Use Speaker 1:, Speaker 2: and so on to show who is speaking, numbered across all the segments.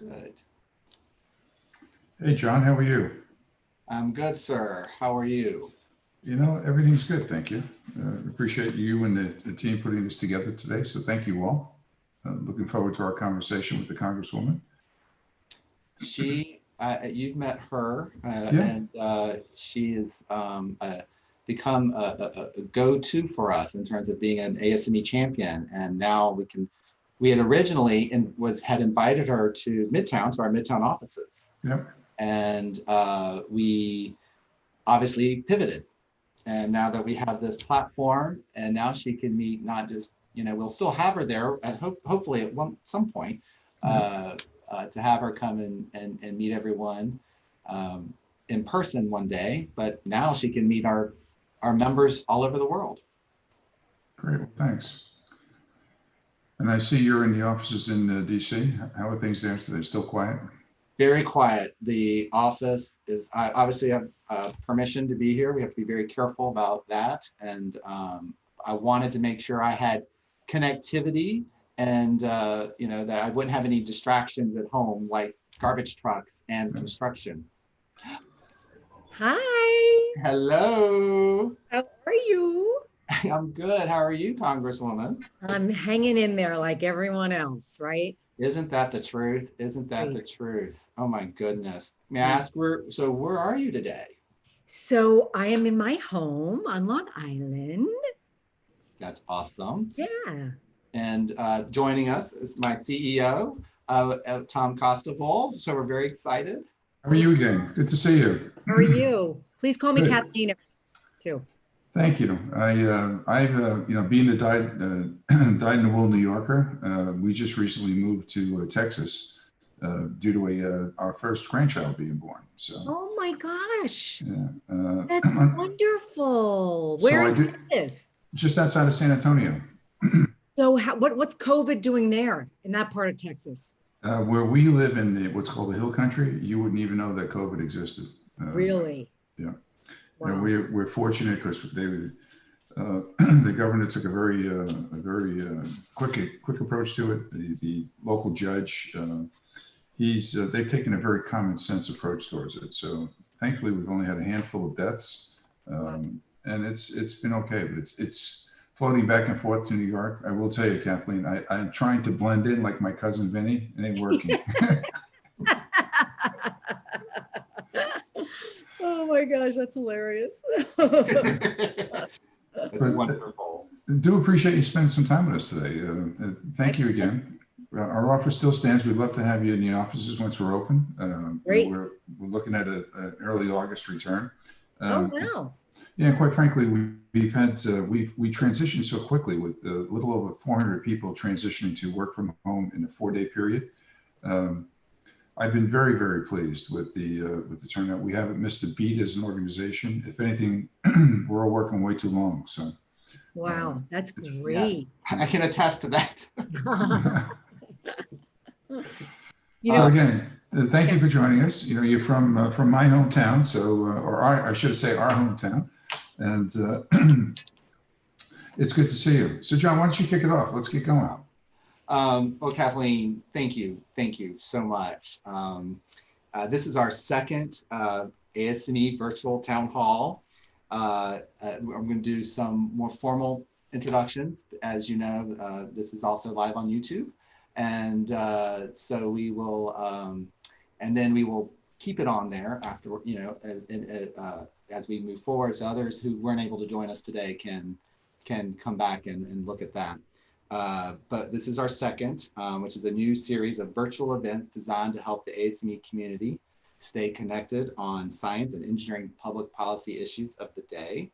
Speaker 1: Good.
Speaker 2: Hey, John, how are you?
Speaker 1: I'm good, sir. How are you?
Speaker 2: You know, everything's good, thank you. Appreciate you and the team putting this together today, so thank you all. Looking forward to our conversation with the Congresswoman.
Speaker 1: You've met her,
Speaker 2: Yeah,
Speaker 1: and she has become a go-to for us in terms of being an ASME champion. And now we had originally had invited her to Midtown, to our Midtown offices,
Speaker 2: yeah,
Speaker 1: and we obviously pivoted. And now that we have this platform, and now she can meet not just, we'll still have her there, hopefully at some point,
Speaker 2: yeah.
Speaker 1: uh, to have her come and meet everyone in person one day. But now she can meet our members all over the world.
Speaker 2: Great, well, thanks. And I see you're in the offices in DC. How are things there today? Still quiet?
Speaker 1: Very quiet. The office is, I obviously have permission to be here. We have to be very careful about that. And I wanted to make sure I had connectivity and, that I wouldn't have any distractions at home, like garbage trucks and construction.
Speaker 3: Hi,
Speaker 1: Hello.
Speaker 3: how are you?
Speaker 1: I'm good. How are you, Congresswoman?
Speaker 3: I'm hanging in there like everyone else, right?
Speaker 1: Isn't that the truth? Isn't that the
Speaker 3: Right.
Speaker 1: truth? Oh my goodness. May I
Speaker 3: Right.
Speaker 1: ask where are you today?
Speaker 3: So I am in my home on Long Island.
Speaker 1: That's awesome.
Speaker 3: Yeah.
Speaker 1: And joining us is my CEO, Tom Costabile. So we're very excited.
Speaker 2: How are you again? Good to see you.
Speaker 3: How are you? Please call me
Speaker 2: Good.
Speaker 3: Kathleen too.
Speaker 2: Thank you. Being a dyed-in-the-wool New Yorker, we just recently moved to Texas due to our first grandchild being born. So,
Speaker 3: Oh my gosh,
Speaker 2: yeah.
Speaker 3: that's wonderful.
Speaker 2: So
Speaker 3: Where
Speaker 2: I
Speaker 3: in
Speaker 2: do
Speaker 3: Texas?
Speaker 2: just outside of San Antonio,
Speaker 3: So what's COVID doing there in that part of Texas?
Speaker 2: where we live in what's called the Hill Country. You wouldn't even know that COVID existed.
Speaker 3: Really?
Speaker 2: Yeah, and
Speaker 3: Wow.
Speaker 2: we're fortunate because the governor took a very quick approach to it. The local judge, they've taken a very common sense approach towards it. So thankfully, we've only had a handful of deaths,
Speaker 3: Wow.
Speaker 2: and it's been okay. But it's floating back and forth to New York. I will tell you, Kathleen, I'm trying to blend in like my cousin Vinny. It ain't working.
Speaker 3: Oh my gosh, that's hilarious.
Speaker 1: It's
Speaker 2: But
Speaker 1: wonderful.
Speaker 2: do appreciate you spending some time with us today. Thank you again. Our offer still stands. We'd love to have you in the offices once we're open.
Speaker 3: Great.
Speaker 2: We're looking at an early August return.
Speaker 3: Oh,
Speaker 2: Um,
Speaker 3: wow.
Speaker 2: yeah, and quite frankly, we transitioned so quickly with a little over 400 people transitioning to work from home in a 4-day period. Um, I've been very, very pleased with the turnout. We haven't missed a beat as an organization. If anything, we're all working way too long. So
Speaker 3: Wow, that's
Speaker 2: it's
Speaker 1: Yes,
Speaker 3: great.
Speaker 1: I can attest to that.
Speaker 3: You
Speaker 2: so
Speaker 3: know,
Speaker 2: again, thank
Speaker 3: yeah,
Speaker 2: you for joining us. You know, you're from my hometown, so I should say our hometown, and it's good to see you. So John, why don't you kick it off? Let's get going.
Speaker 1: Well, Kathleen, thank you. Thank you so much. This is our second ASME virtual town hall. I'm going to do some more formal introductions. As you know, this is also live on YouTube. And so we will, and then we will keep it on there after, as we move forward. So others who weren't able to join us today can come back and look at that. But this is our second, which is a new series of virtual events designed to help the ASME community stay connected on science and engineering public policy issues of the day.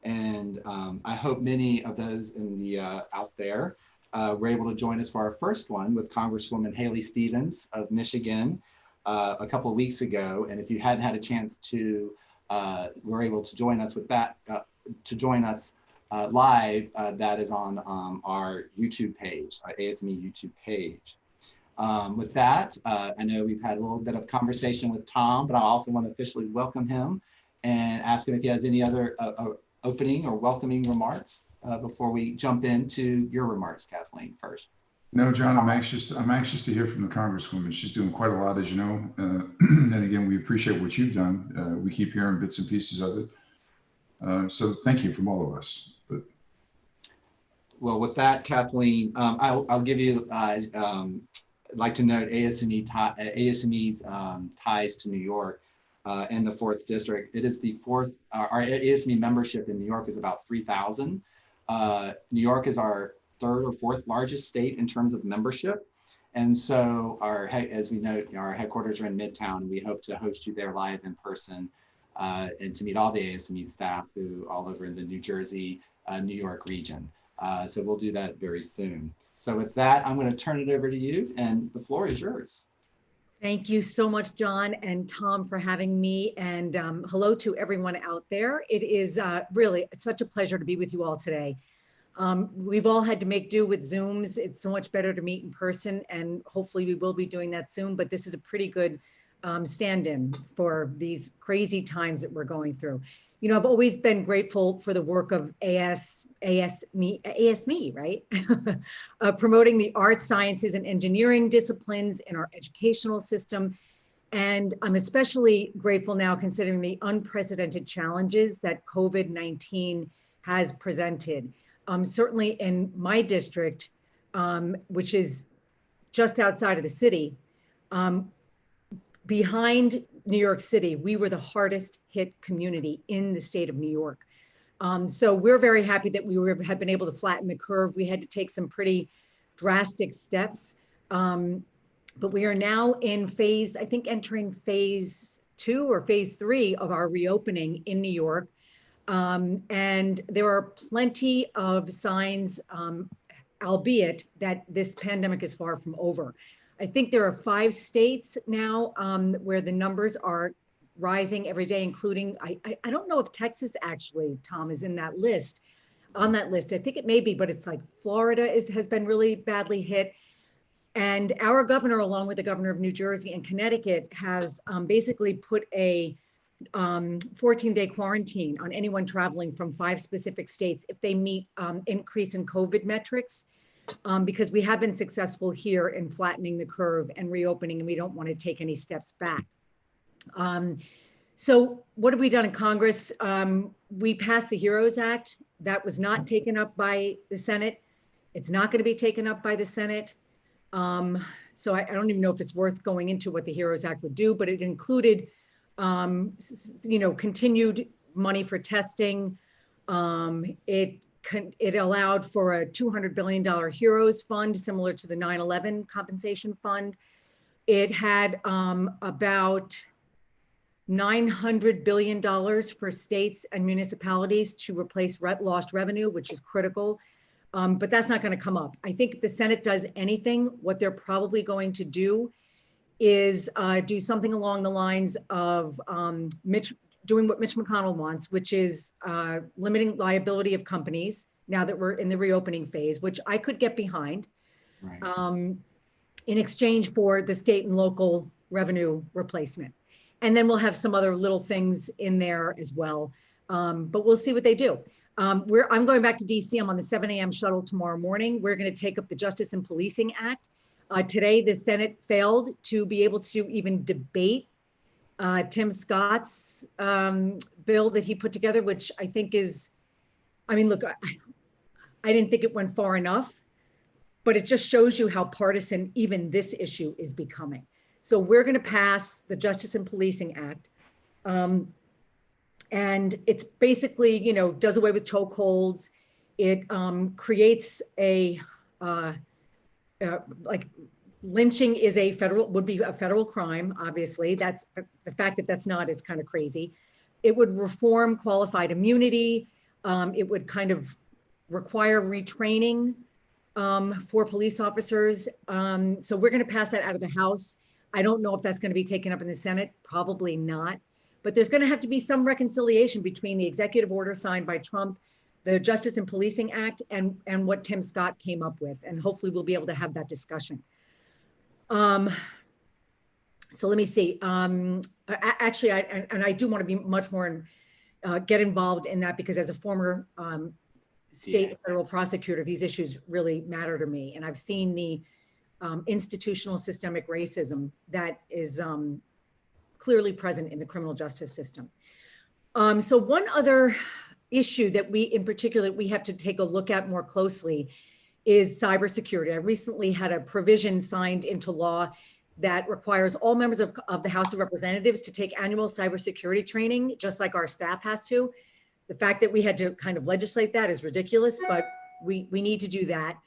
Speaker 1: And I hope many of those in the out there were able to join us for our first one with Congresswoman Haley Stevens of Michigan a couple of weeks ago. And if you hadn't had a chance to, were able to join us with that, live, that is on our YouTube page, our ASME YouTube page. With that, I know we've had a little bit of conversation with Tom, but I also want to officially welcome him and ask him if he has any other opening or welcoming remarks before we jump into your remarks, Kathleen, first.
Speaker 2: No, John, I'm anxious to hear from the Congresswoman. She's doing quite a lot, as you know. And again, we appreciate what you've done. We keep hearing bits and pieces of it. So thank you from all of us. But
Speaker 1: Well, with that, Kathleen, I'll give you, I'd like to note ASME's ties to New York in the 4th district. It is the fourth, our ASME membership in New York is about 3,000. New York is our 3rd or 4th largest state in terms of membership. And so as we know, our headquarters are in Midtown. We hope to host you there live in person and to meet all the ASME staff who all over in the New Jersey, New York region. So we'll do that very soon. So with that, I'm going to turn it over to you and the floor is yours.
Speaker 3: Thank you so much, John and Tom, for having me. And hello to everyone out there. It is really such a pleasure to be with you all today. We've all had to make do with Zooms. It's so much better to meet in person, and hopefully we will be doing that soon, but this is a pretty good stand-in for these crazy times that we're going through. You know, I've always been grateful for the work of ASME, right? Promoting the arts, sciences, and engineering disciplines in our educational system. And I'm especially grateful now considering the unprecedented challenges that COVID-19 has presented. Certainly in my district, which is just outside of the city, behind New York City, we were the hardest hit community in the state of New York. So we're very happy that we have been able to flatten the curve. We had to take some pretty drastic steps, but we are now in I think entering phase 2 or phase 3 of our reopening in New York. And there are plenty of signs, albeit that this pandemic is far from over. I think there are 5 states now where the numbers are rising every day, including, I don't know if Texas actually, Tom, is in that list, on that list. I think it may be, but it's like Florida has been really badly hit. And our governor, along with the governor of New Jersey and Connecticut, has basically put a 14-day quarantine on anyone traveling from 5 specific states if they meet increase in COVID metrics, because we have been successful here in flattening the curve and reopening, and we don't want to take any steps back. So what have we done in Congress? We passed the HEROES Act. That was not taken up by the Senate. It's not going to be taken up by the Senate. So I don't even know if it's worth going into what the HEROES Act would do, but it included continued money for testing. It allowed for a $200 billion HEROES fund, similar to the 9/11 compensation fund. It had about $900 billion for states and municipalities to replace lost revenue, which is critical. But that's not going to come up. I think if the Senate does anything, what they're probably going to do is do something along the lines of doing what Mitch McConnell wants, which is limiting liability of companies now that we're in the reopening phase, which I could get behind, right, in exchange for the state and local revenue replacement. And then we'll have some other little things in there as well. But we'll see what they do. I'm going back to DC. I'm on the 7 a.m. shuttle tomorrow morning. We're going to take up the Justice and Policing Act. Today, the Senate failed to be able to even debate Tim Scott's bill that he put together, which I think is, I mean, look, I didn't think it went far enough, but it just shows you how partisan even this issue is becoming. So we're going to pass the Justice and Policing Act. And it's basically, does away with chokeholds. It creates like lynching is would be a federal crime, obviously. That's the fact that that's not is kind of crazy. It would reform qualified immunity. It would kind of require retraining for police officers. So we're going to pass that out of the House. I don't know if that's going to be taken up in the Senate, probably not. But there's going to have to be some reconciliation between the executive order signed by Trump, the Justice and Policing Act, and what Tim Scott came up with. And hopefully we'll be able to have that discussion. So let me see. Actually, I do want to be much more get involved in that, because as a former state and federal prosecutor, these issues really matter to me. And I've seen the institutional systemic racism that is clearly present in the criminal justice system. So one other issue that we, in particular, we have to take a look at more closely is cybersecurity. I recently had a provision signed into law that requires all members of the House of Representatives to take annual cybersecurity training, just like our staff has to. The fact that we had to kind of legislate that is ridiculous, but we need to do that.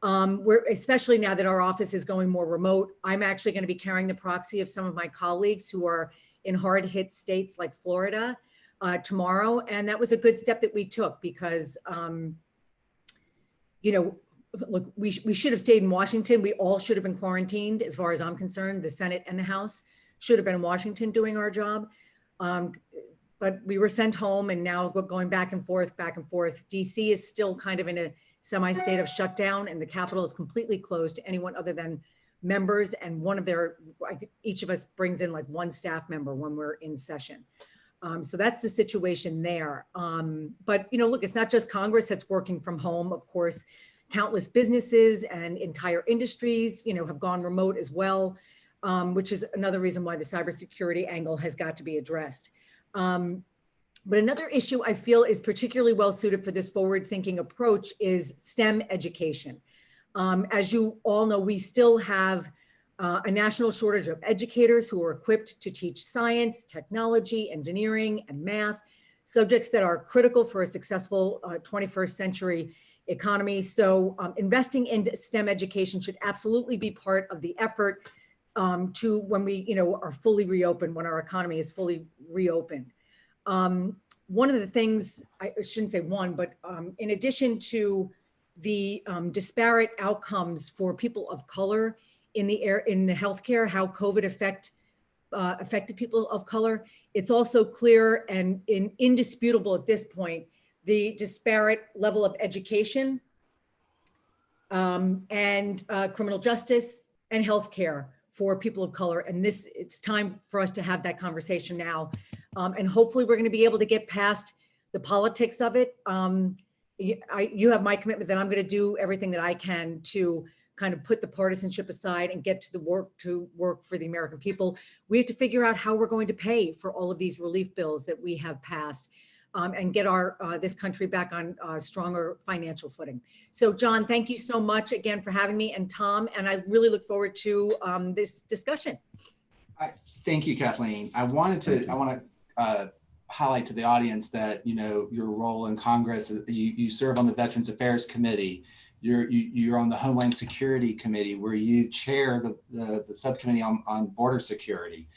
Speaker 3: We're, especially now that our office is going more remote, I'm actually going to be carrying the proxy of some of my colleagues who are in hard hit states like Florida tomorrow. And that was a good step that we took because, you know, look, we should have stayed in Washington. We all should have been quarantined as far as I'm concerned. The Senate and the House should have been in Washington doing our job. But we were sent home and now we're going back and forth, back and forth. DC is still kind of in a semi-state of shutdown and the Capitol is completely closed to anyone other than members, and one of their, each of us brings in like one staff member when we're in session. So that's the situation there. But, you know, look, it's not just Congress that's working from home. Of course, countless businesses and entire industries, you know, have gone remote as well, which is another reason why the cybersecurity angle has got to be addressed. But another issue I feel is particularly well suited for this forward-thinking approach is STEM education. As you all know, we still have a national shortage of educators who are equipped to teach science, technology, engineering, and math, subjects that are critical for a successful 21st century economy. So investing in STEM education should absolutely be part of the effort to when we, you know, are fully reopened, when our economy is fully reopened. One of the things, I shouldn't say one, but in addition to the disparate outcomes for people of color in the healthcare, how COVID affected people of color, it's also clear and indisputable at this point, the disparate level of education and criminal justice and healthcare for people of color. And it's time for us to have that conversation now. And hopefully we're going to be able to get past the politics of it. You have my commitment that I'm going to do everything that I can to kind of put the partisanship aside and get to work for the American people. We have to figure out how we're going to pay for all of these relief bills that we have passed and get this country back on stronger financial footing. So John, thank you so much again for having me, and Tom, and I really look forward to this discussion.
Speaker 1: Thank you, Kathleen. I want to highlight to the audience that, you know, your role in Congress, you serve on the Veterans Affairs Committee. You're on the Homeland Security Committee, where you chair the subcommittee on border security.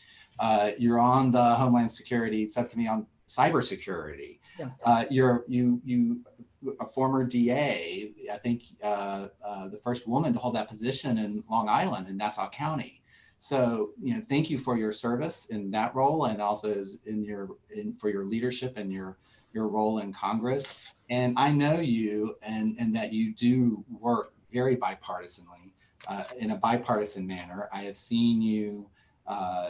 Speaker 1: You're on the Homeland Security subcommittee on cybersecurity. Yeah. You're a former DA, I think the first woman to hold that position in Long Island in Nassau County. So, you know, thank you for your service in that role, and also for your leadership and your role in Congress. And I know you and that you do work very bipartisanly, in a bipartisan manner. I have seen you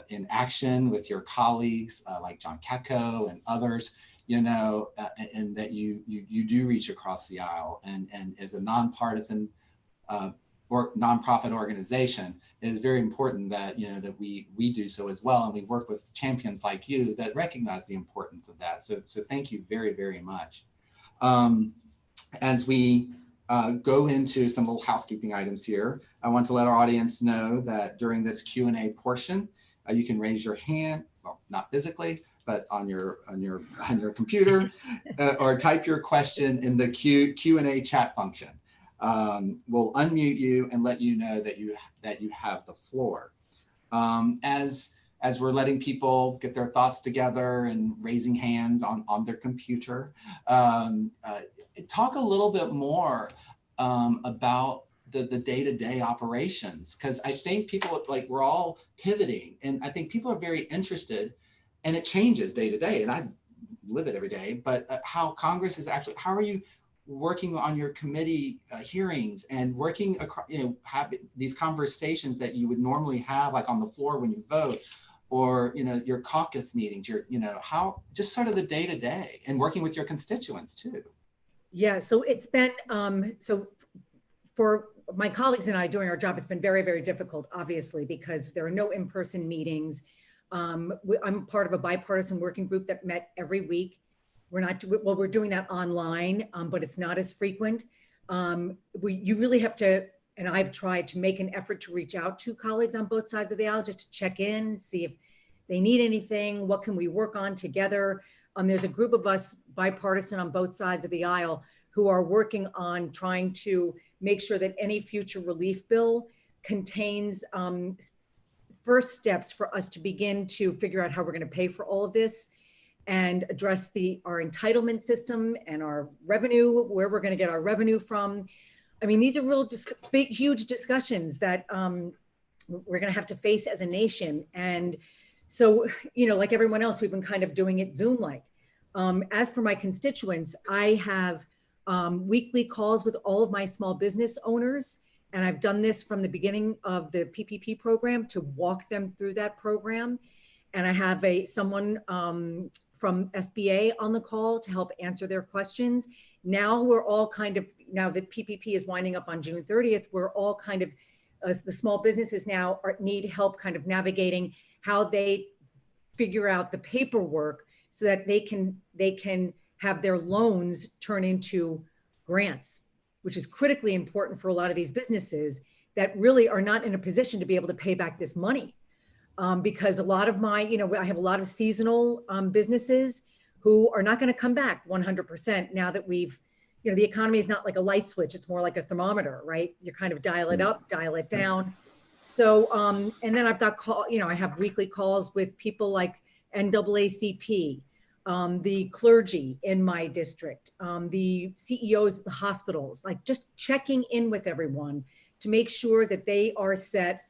Speaker 1: in action with your colleagues like John Katko and others, you know, and that you do reach across the aisle. And as a nonpartisan or nonprofit organization, it is very important that, you know, that we do so as well, and we work with champions like you that recognize the importance of that. So thank you very, very much. As we go into some little housekeeping items here, I want to let our audience know that during this Q&A portion, you can raise your hand, well, not physically, but on your computer, or type your question in the Q&A chat function. We'll unmute you and let you know that you have the floor. As we're letting people get their thoughts together and raising hands on their computer, talk a little bit more about the day-to-day operations, because I think people, like, we're all pivoting, and I think people are very interested, and it changes day to day, and I live it every day, but how Congress is actually, how are you working on your committee hearings and working across, you know, having these conversations that you would normally have, like on the floor when you vote, or, you know, your caucus meetings, you know, how, just sort of the day to day, and working with your constituents too.
Speaker 3: Yeah, so it's been, so for my colleagues and I doing our job, it's been very, very difficult, obviously, because there are no in-person meetings. I'm part of a bipartisan working group that met every week. We're not, well, we're doing that online, but it's not as frequent. You really have to, and I've tried to make an effort to reach out to colleagues on both sides of the aisle just to check in, see if they need anything, what can we work on together. There's a group of us bipartisan on both sides of the aisle who are working on trying to make sure that any future relief bill contains first steps for us to begin to figure out how we're going to pay for all of this and address our entitlement system and our revenue, where we're going to get our revenue from. I mean, these are real just big, huge discussions that we're going to have to face as a nation. And so, you know, like everyone else, we've been kind of doing it Zoom-like. As for my constituents, I have weekly calls with all of my small business owners. And I've done this from the beginning of the PPP program to walk them through that program. And I have someone from SBA on the call to help answer their questions. Now we're all kind of, now that PPP is winding up on June 30th, we're all kind of, the small businesses now need help kind of navigating how they figure out the paperwork so that they can have their loans turn into grants, which is critically important for a lot of these businesses that really are not in a position to be able to pay back this money. Because a lot of my, you know, I have a lot of seasonal businesses who are not going to come back 100% now that we've, you know, the economy is not like a light switch. It's more like a thermometer, right? You kind of dial it up, dial it down. So, and then I've got I have weekly calls with people like NAACP, the clergy in my district, the CEOs of the hospitals, like just checking in with everyone to make sure that they are set,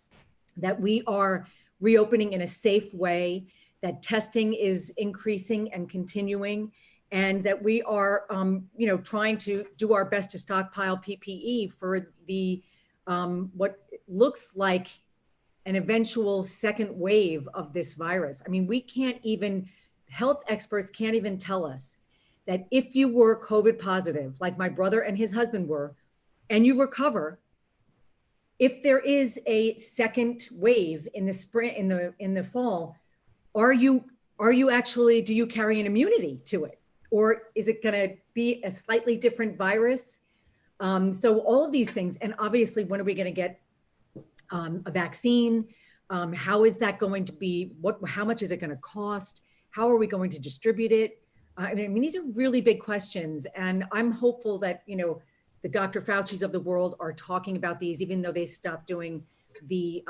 Speaker 3: that we are reopening in a safe way, that testing is increasing and continuing, and that we are, you know, trying to do our best to stockpile PPE for the what looks like an eventual second wave of this virus. I mean, we can't even, health experts can't even tell us that if you were COVID positive, like my brother and his husband were, and you recover, if there is a second wave in the spring, in the fall, are you actually, do you carry an immunity to it? Or is it gonna be a slightly different virus? So all of these things, and obviously, when are we gonna get a vaccine? How is that going to be, how much is it gonna cost? How are we going to distribute it? I mean, these are really big questions, and I'm hopeful that, you know, the Dr. Fauci's of the world are talking about these, even though they stopped doing the,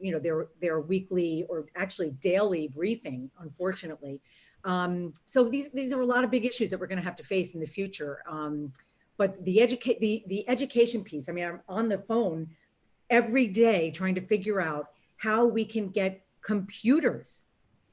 Speaker 3: you know, their weekly or actually daily briefing, unfortunately. So these are a lot of big issues that we're going to have to face in the future. But the education piece, I mean, I'm on the phone every day trying to figure out how we can get computers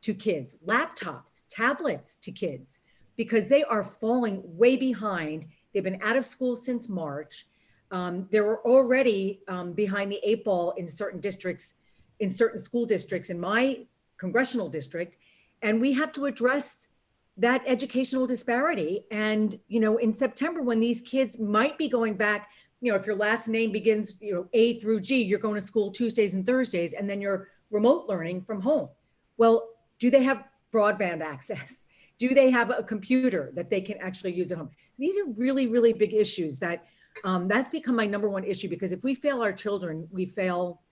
Speaker 3: to kids, laptops, tablets to kids, because they are falling way behind. They've been out of school since March. They were already behind the 8 ball in certain districts, in certain school districts in my congressional district. And we have to address that educational disparity. And, you know, in September, when these kids might be going back, you know, if your last name begins, you know, A through G, you're going to school Tuesdays and Thursdays, and then you're remote learning from home. Well, do they have broadband access? Do they have a computer that they can actually use at home? These are really, really big issues that that's become my number one issue, because if we fail our children, we fail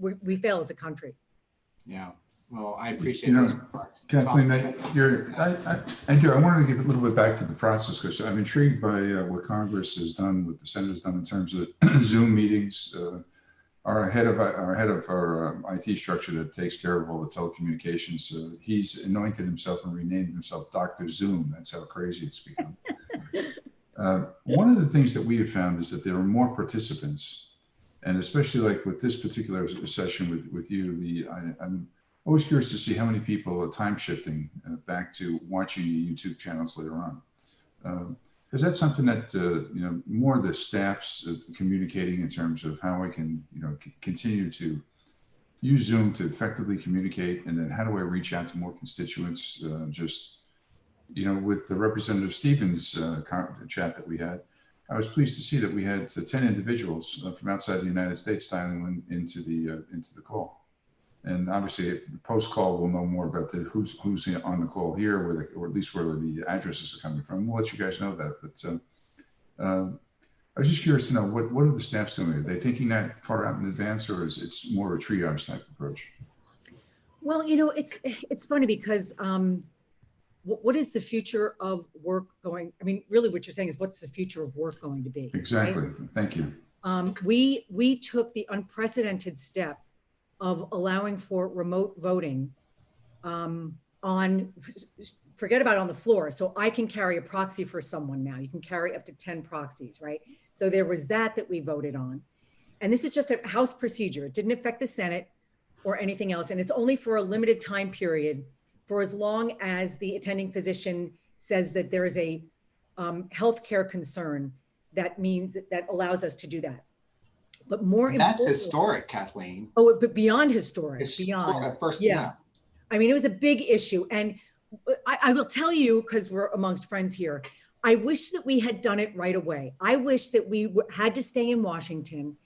Speaker 3: as a country.
Speaker 1: Yeah. Well, I appreciate those remarks.
Speaker 2: Kathleen, I wanted to give a little bit back to the process, because I'm intrigued by what Congress has done, what the Senate has done in terms of Zoom meetings. Our head of our IT structure that takes care of all the telecommunications, he's anointed himself and renamed himself Dr. Zoom. That's how crazy it's become. One of the things that we have found is that there are more participants, and especially like with this particular session with you, I'm always curious to see how many people are time shifting back to watching the YouTube channels later on. Because that's something that, you know, more of the staff's communicating in terms of how I can, you know, continue to use Zoom to effectively communicate. And then how do I reach out to more constituents? Just you know, with the Representative Stevens chat that we had, I was pleased to see that we had 10 individuals from outside the United States dialing into the call. And obviously, post-call, we'll know more about who's on the call here, or at least where the addresses are coming from. We'll let you guys know that. But I was just curious to know, what are the staffs doing? Are they thinking that far out in advance, or is it's more a triage type approach?
Speaker 3: Well, you know, it's funny because what is the future of work going? I mean, really what you're saying is, what's the future of work going to be?
Speaker 2: Exactly.
Speaker 3: Right?
Speaker 2: Thank you.
Speaker 3: We took the unprecedented step of allowing for remote voting forget about on the floor. So I can carry a proxy for someone now. You can carry up to 10 proxies, right? So there was that we voted on. And this is just a House procedure. It didn't affect the Senate or anything else. And it's only for a limited time period, for as long as the attending physician says that there is a healthcare concern that allows us to do that. But more
Speaker 1: That's historic, Kathleen.
Speaker 3: Oh, but beyond historic, beyond.
Speaker 1: At first,
Speaker 3: yeah. I mean, it was a big issue. And I will tell you, because we're amongst friends here, I wish that we had done it right away. I wish that we had to stay in Washington,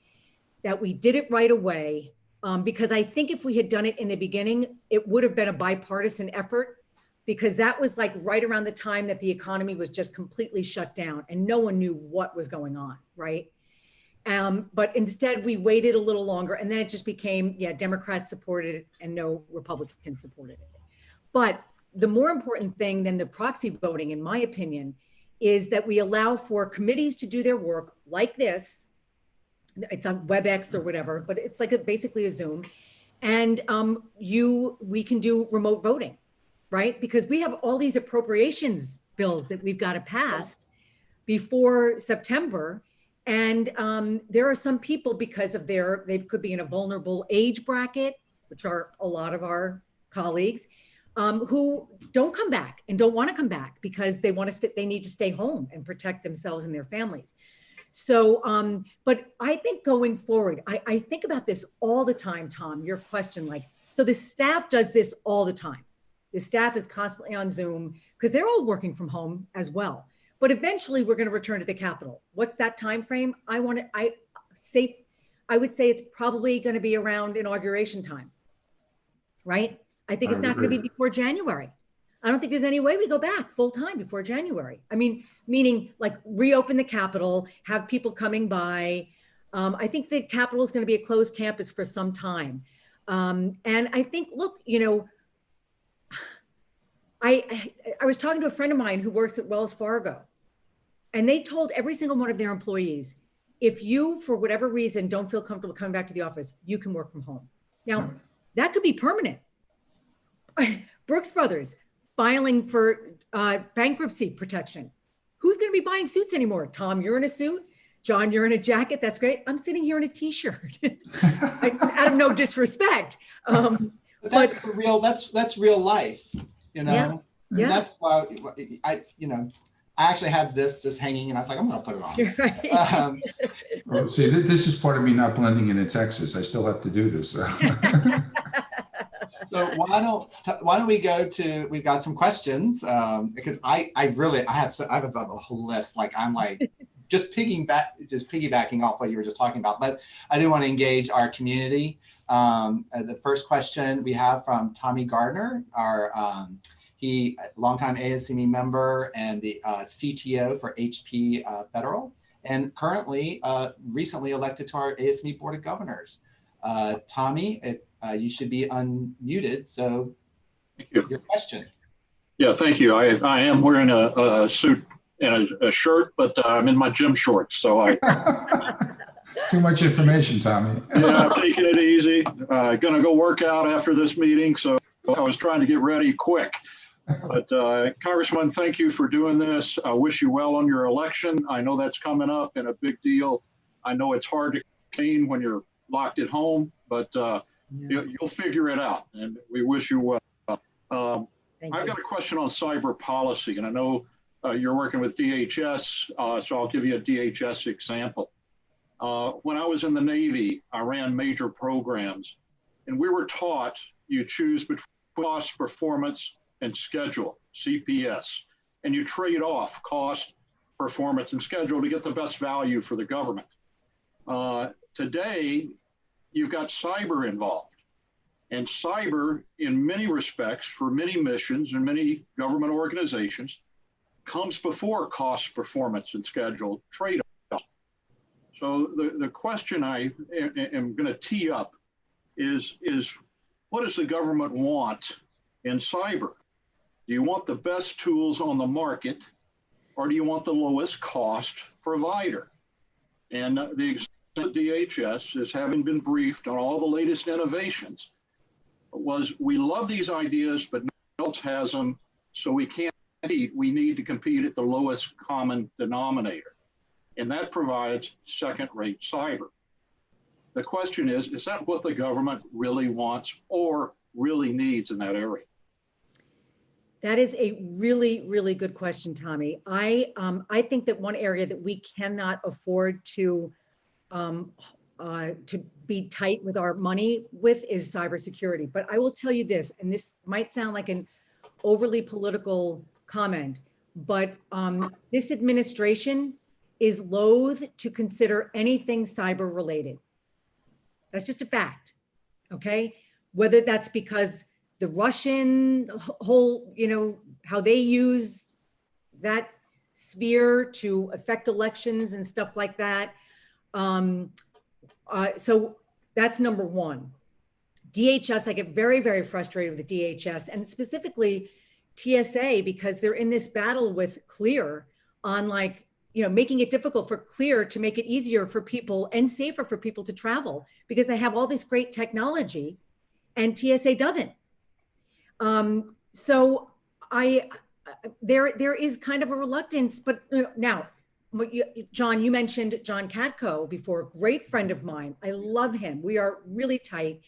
Speaker 3: that we did it right away. Because I think if we had done it in the beginning, it would have been a bipartisan effort, because that was like right around the time that the economy was just completely shut down and no one knew what was going on, right? But instead we waited a little longer, and then it just became, Democrats supported it and no Republicans supported it. But the more important thing than the proxy voting, in my opinion, is that we allow for committees to do their work like this. It's on WebEx or whatever, but it's like basically a Zoom. And we can do remote voting, right? Because we have all these appropriations bills that we've got to pass before September. And there are some people, because of they could be in a vulnerable age bracket, which are a lot of our colleagues, who don't come back and don't want to come back because they need to stay home and protect themselves and their families. So, but I think going forward, I think about this all the time, Tom, your question, so the staff does this all the time. The staff is constantly on Zoom because they're all working from home as well. But eventually we're going to return to the Capitol. What's that time frame? I would say it's probably going to be around inauguration time, right? I think it's not going to be before January. I don't think there's any way we go back full time before January. I mean, meaning like reopen the Capitol, have people coming by. I think the Capitol is going to be a closed campus for some time. And I think, look, I was talking to a friend of mine who works at Wells Fargo, and they told every single one of their employees, if you, for whatever reason, don't feel comfortable coming back to the office, you can work from home. Now, that could be permanent. Brooks Brothers filing for bankruptcy protection. Who's going to be buying suits anymore? Tom, you're in a suit. John, you're in a jacket. That's great. I'm sitting here in a t-shirt. Out of no disrespect.
Speaker 1: But that's that's real life,
Speaker 3: Yeah.
Speaker 1: That's why I actually had this just hanging, and I was like, I'm going to put it on.
Speaker 3: Right.
Speaker 2: Well, see, this is part of me not blending in Texas. I still have to do this.
Speaker 1: So why don't we go to, we've got some questions, because I have a whole list, I'm just piggybacking off what you were just talking about, but I do want to engage our community. The first question we have from Tommy Gardner, he longtime ASME member and the CTO for HP Federal, and currently recently elected to our ASME Board of Governors. Tommy, you should be unmuted. So your question.
Speaker 4: Yeah, thank you. I am wearing a suit and a shirt, but I'm in my gym shorts. So
Speaker 2: Too much information, Tommy.
Speaker 4: Yeah, I'm taking it easy. Gonna go work out after this meeting. So I was trying to get ready quick. But Congressman, thank you for doing this. I wish you well on your election. I know that's coming up and a big deal. I know it's hard to clean when you're locked at home, but you'll figure it out, and we wish you well. I've got a question on cyber policy, and I know you're working with DHS, so I'll give you a DHS example. When I was in the Navy, I ran major programs, and we were taught you choose between cost, performance, and schedule, CPS. and you trade off cost, performance, and schedule to get the best value for the government. Today, you've got cyber involved. And cyber, in many respects, for many missions and many government organizations, comes before cost, performance, and schedule trade-off. So the question I am going to tee up is what does the government want in cyber? Do you want the best tools on the market, or do you want the lowest cost provider? And the example of DHS is, having been briefed on all the latest innovations, was we love these ideas, but no one else has them, so we can't compete. We need to compete at the lowest common denominator. And that provides second-rate cyber. The question is that what the government really wants or really needs in that area?
Speaker 3: That is a really, really good question, Tommy. I think that one area that we cannot afford to be tight with our money with is cybersecurity. But I will tell you this, and this might sound like an overly political comment, but this administration is loath to consider anything cyber related. That's just a fact, okay? Whether that's because the Russian whole, how they use that sphere to affect elections and stuff like that. So that's number one. DHS, I get very, very frustrated with the DHS and specifically TSA, because they're in this battle with Clear on making it difficult for Clear to make it easier for people and safer for people to travel, because they have all this great technology and TSA doesn't. So there is kind of a reluctance, but now, John, you mentioned John Katko before, a great friend of mine. I love him. We are really tight.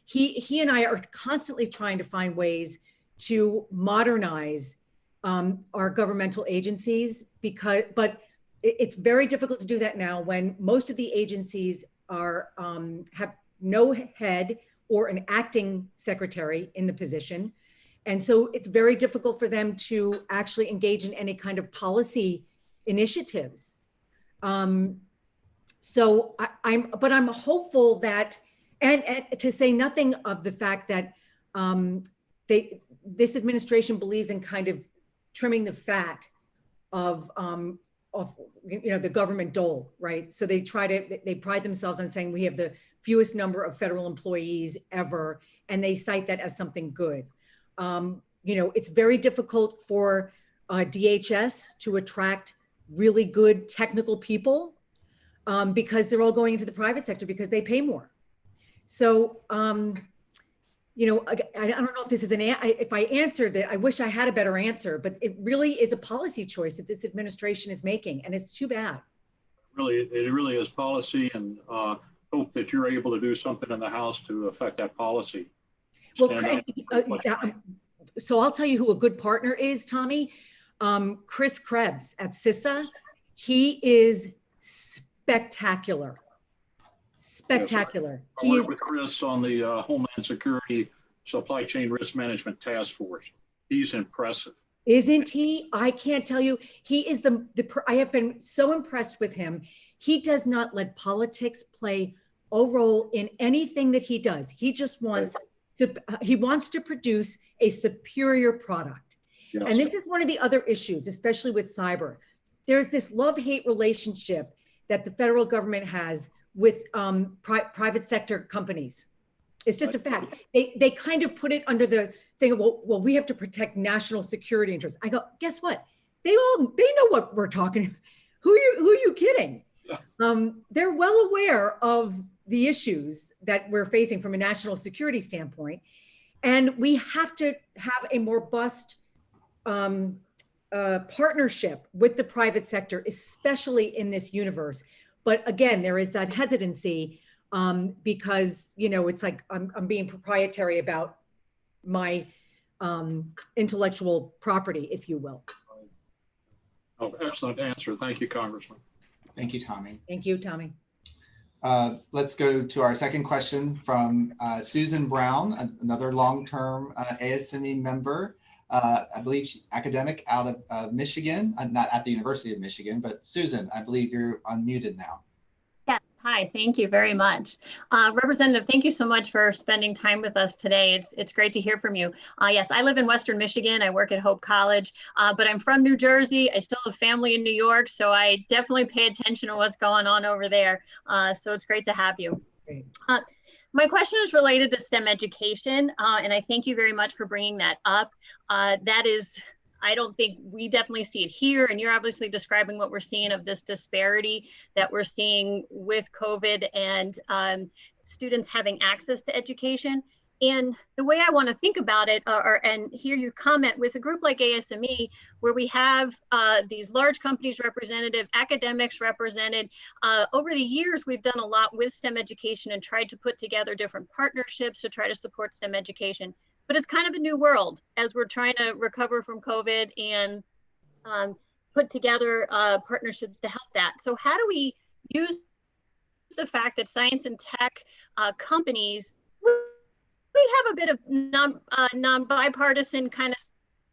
Speaker 3: He and I are constantly trying to find ways to modernize our governmental agencies, but it's very difficult to do that now when most of the agencies are have no head or an acting secretary in the position. And so it's very difficult for them to actually engage in any kind of policy initiatives. So I'm hopeful that, and to say nothing of the fact that this administration believes in kind of trimming the fat of the government dole, right? So they pride themselves on saying we have the fewest number of federal employees ever, and they cite that as something good. It's very difficult for DHS to attract really good technical people because they're all going into the private sector because they pay more. So, I don't know if this is if I answered it, I wish I had a better answer, but it really is a policy choice that this administration is making, and it's too bad.
Speaker 4: It really is policy, and hope that you're able to do something in the House to affect that policy.
Speaker 3: Well, so I'll tell you who a good partner is, Tommy. Chris Krebs at CISA. He is spectacular. Spectacular.
Speaker 4: I worked with Chris on the Homeland Security Supply Chain Risk Management Task Force. He's impressive.
Speaker 3: Isn't he? I can't tell you. He is I have been so impressed with him. He does not let politics play a role in anything that he does. He just wants to produce a superior product. Yes. And this is one of the other issues, especially with cyber. There's this love-hate relationship that the federal government has with private sector companies. It's just a fact. They kind of put it under the thing of, well, we have to protect national security interests. I go, guess what? They know what we're talking. Who are you kidding? They're well aware of the issues that we're facing from a national security standpoint. And we have to have a more robust partnership with the private sector, especially in this universe. But again, there is that hesitancy because, it's like I'm being proprietary about my intellectual property, if you will.
Speaker 4: Oh, excellent answer. Thank you, Congressman.
Speaker 1: Thank you, Tommy.
Speaker 3: Thank you, Tommy.
Speaker 1: Let's go to our second question from Susan Brown, another long-term ASME member. I believe academic out of Michigan, not at the University of Michigan, but Susan, I believe you're unmuted now.
Speaker 5: Yes, hi, thank you very much. Representative, thank you so much for spending time with us today. It's great to hear from you. Yes, I live in Western Michigan. I work at Hope College, but I'm from New Jersey. I still have family in New York, so I definitely pay attention to what's going on over there. So it's great to have you. My question is related to STEM education, and I thank you very much for bringing that up. That is, I don't think we definitely see it here, and you're obviously describing what we're seeing of this disparity that we're seeing with COVID and students having access to education. And the way I want to think about it, and hear you comment with a group like ASME, where we have these large companies represented, academics represented. Over the years, we've done a lot with STEM education and tried to put together different partnerships to try to support STEM education. But it's kind of a new world as we're trying to recover from COVID and put together partnerships to help that. So how do we use the fact that science and tech companies, we have a bit of non-bipartisan kind of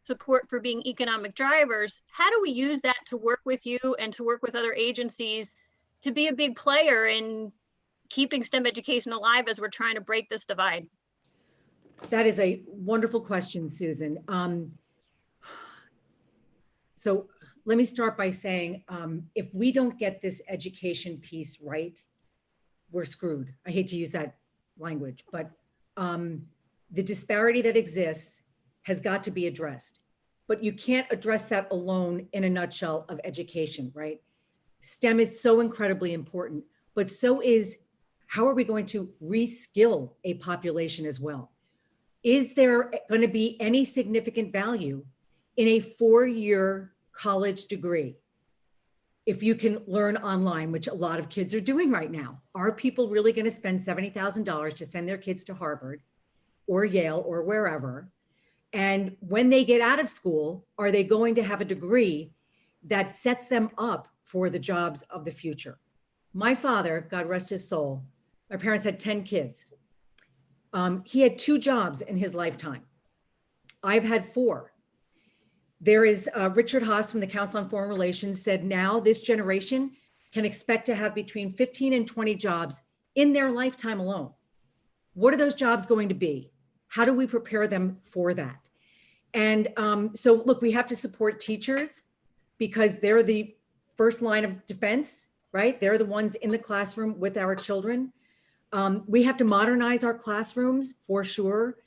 Speaker 5: support for being economic drivers. How do we use that to work with you and to work with other agencies to be a big player in keeping STEM education alive as we're trying to break this divide?
Speaker 3: That is a wonderful question, Susan. So let me start by saying, if we don't get this education piece right, we're screwed. I hate to use that language, but the disparity that exists has got to be addressed. But you can't address that alone in a nutshell of education, right? STEM is so incredibly important, but so is how are we going to reskill a population as well? Is there going to be any significant value in a 4-year college degree if you can learn online, which a lot of kids are doing right now? Are people really going to spend $70,000 to send their kids to Harvard or Yale or wherever? And when they get out of school, are they going to have a degree that sets them up for the jobs of the future? My father, God rest his soul, my parents had 10 kids. He had 2 jobs in his lifetime. I've had 4. There is Richard Haas from the Council on Foreign Relations said now this generation can expect to have between 15 and 20 jobs in their lifetime alone. What are those jobs going to be? How do we prepare them for that? And so look, we have to support teachers because they're the first line of defense, right? They're the ones in the classroom with our children. We have to modernize our classrooms for sure.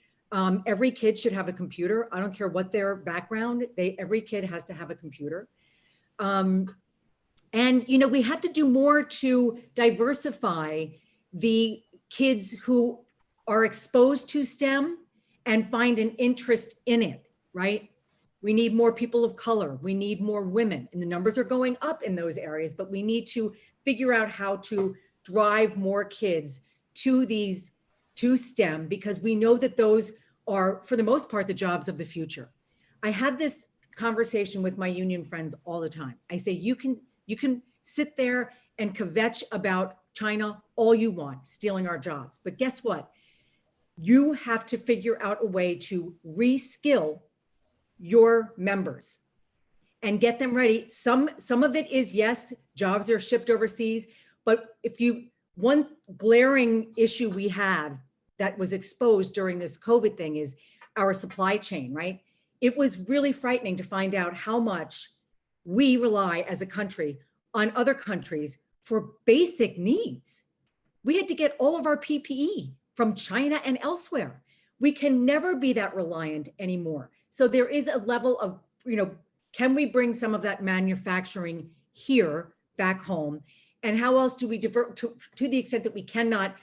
Speaker 3: Every kid should have a computer. I don't care what their background, every kid has to have a computer. And, you know, we have to do more to diversify the kids who are exposed to STEM and find an interest in it, right? We need more people of color. We need more women, and the numbers are going up in those areas, but we need to figure out how to drive more kids to STEM, because we know that those are, for the most part, the jobs of the future. I have this conversation with my union friends all the time. I say, you can sit there and kvetch about China all you want, stealing our jobs. But guess what? You have to figure out a way to reskill your members and get them ready. Some of it is, yes, jobs are shipped overseas, but one glaring issue we have that was exposed during this COVID thing is our supply chain, right? It was really frightening to find out how much we rely as a country on other countries for basic needs. We had to get all of our PPE from China and elsewhere. We can never be that reliant anymore. So there is a level of, can we bring some of that manufacturing here back home? And how else do we divert to the extent that we cannot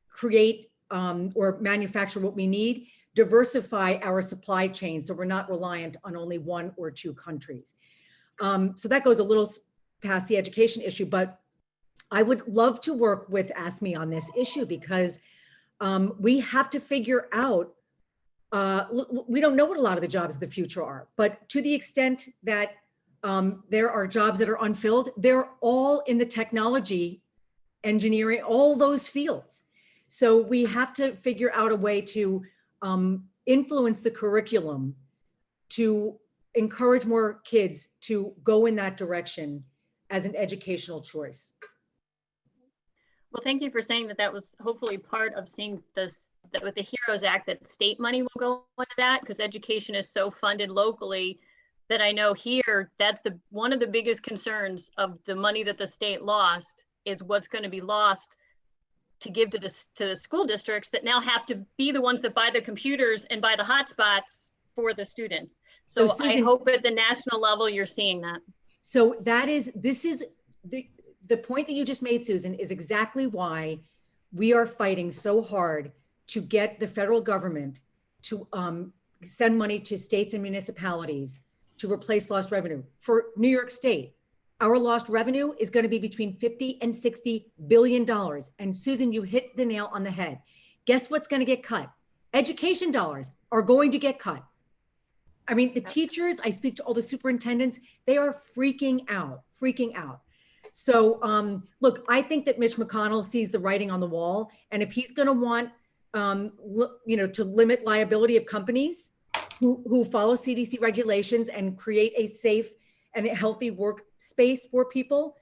Speaker 3: create or manufacture what we need, diversify our supply chain so we're not reliant on only 1 or 2 countries. So that goes a little past the education issue, but I would love to work with ASME on this issue because we have to figure out, we don't know what a lot of the jobs of the future are, but to the extent that there are jobs that are unfilled, they're all in the technology, engineering, all those fields. So we have to figure out a way to influence the curriculum to encourage more kids to go in that direction as an educational choice.
Speaker 5: Well, thank you for saying that. That was hopefully part of seeing this, that with the HEROES Act, that state money will go into that, because education is so funded locally that I know here, that's one of the biggest concerns of the money that the state lost is what's going to be lost to give to the school districts that now have to be the ones that buy the computers and buy the hotspots for the students. So Susan, I hope at the national level, you're seeing that.
Speaker 3: So this is the point that you just made, Susan, is exactly why we are fighting so hard to get the federal government to send money to states and municipalities to replace lost revenue. For New York State, our lost revenue is going to be between 50 and 60 billion dollars. And Susan, you hit the nail on the head. Guess what's going to get cut? Education dollars are going to get cut. I mean, the teachers, I speak to all the superintendents, they are freaking out. So look, I think that Mitch McConnell sees the writing on the wall. And if he's going to want, to limit liability of companies who follow CDC regulations and create a safe and a healthy workspace for people,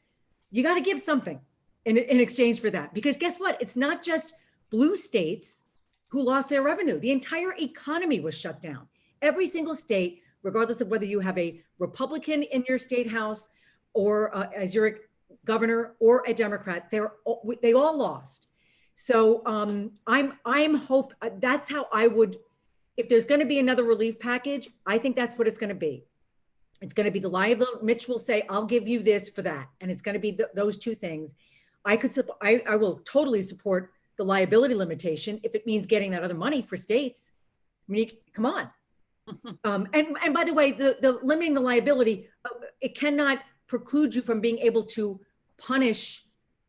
Speaker 3: you got to give something in exchange for that. Because guess what? It's not just blue states who lost their revenue. The entire economy was shut down. Every single state, regardless of whether you have a Republican in your state house or as your governor or a Democrat, they all lost. So that's how I would, if there's going to be another relief package, I think that's what it's going to be. It's going to be the liability. Mitch will say, I'll give you this for that. And it's going to be those two things. I will totally support the liability limitation if it means getting that other money for states. I mean, come on. And by the way, the limiting the liability, it cannot preclude you from being able to punish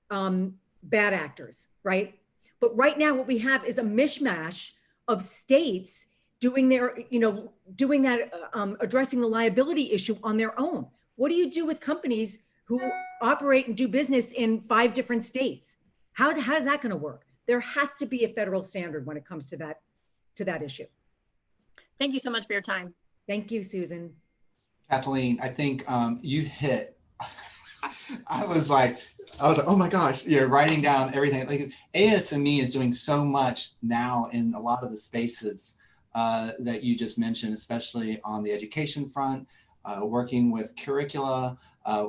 Speaker 3: bad actors, right? But right now what we have is a mishmash of states doing their, addressing the liability issue on their own. What do you do with companies who operate and do business in 5 different states? How's that going to work? There has to be a federal standard when it comes to that issue.
Speaker 5: Thank you so much for your time.
Speaker 3: Thank you, Susan.
Speaker 1: Kathleen, I think you hit, I was like, oh my gosh, you're writing down everything. Like ASME is doing so much now in a lot of the spaces that you just mentioned, especially on the education front, working with curricula,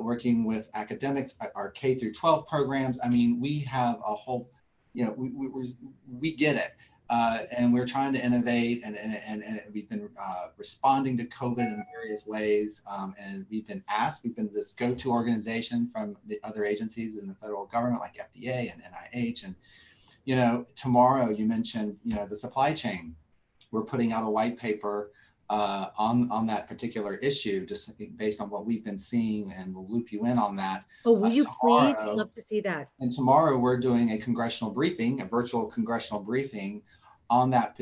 Speaker 1: working with academics, our K through 12 programs. I mean, we have a whole, we get it. And we're trying to innovate, and we've been responding to COVID in various ways. And we've been this go-to organization from the other agencies in the federal government, like FDA and NIH. And, tomorrow you mentioned, the supply chain. We're putting out a white paper on that particular issue, just based on what we've been seeing, and we'll loop you in on that.
Speaker 3: Oh, will you please? I'd love to see that.
Speaker 1: And tomorrow we're doing a congressional briefing, a virtual congressional briefing on that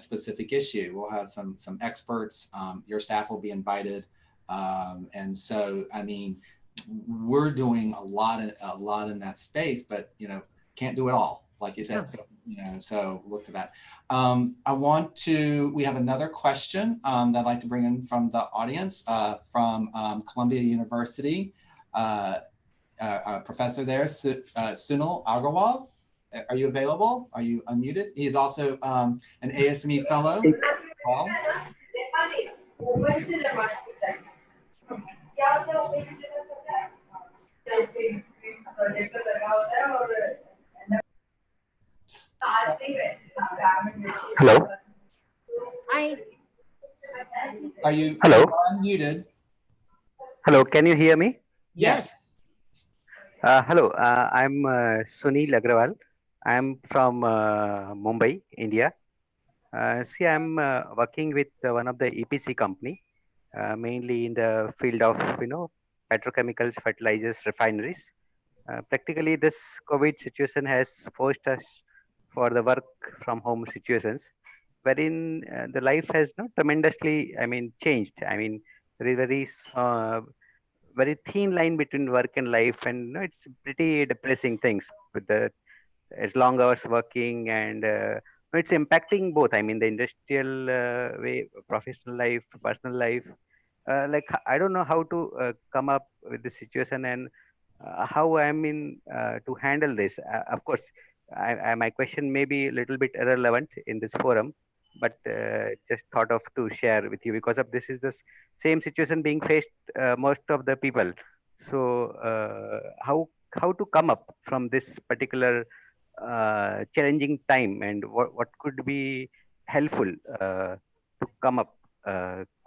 Speaker 1: specific issue. We'll have some experts. Your staff will be invited, and so I mean, we're doing a lot in that space, but can't do it all, like you said. So so look to that. We have another question that I'd like to bring in from the audience from Columbia University. A professor there, Sunil Agarwal. Are you available? Are you unmuted? He's also an ASME fellow. Well,
Speaker 6: hello.
Speaker 3: Hi.
Speaker 1: are you unmuted?
Speaker 6: Hello, can you hear me?
Speaker 3: Yes.
Speaker 6: Hello, I'm Sunil Agrawal. I'm from Mumbai, India. See, I'm working with one of the EPC company, mainly in the field of, petrochemicals, fertilizers, refineries. Practically, this COVID situation has forced us for the work from home situations, wherein the life has tremendously, changed. There is very thin line between work and life, and it's pretty depressing things with the as long hours working and it's impacting both. I mean, the industrial way, professional life, personal life. Like I don't know how to come up with the situation and how I mean to handle this. Of course, my question may be a little bit irrelevant in this forum, but just thought of to share with you because of this is the same situation being faced most of the people. So how to come up from this particular challenging time and what could be helpful to come up?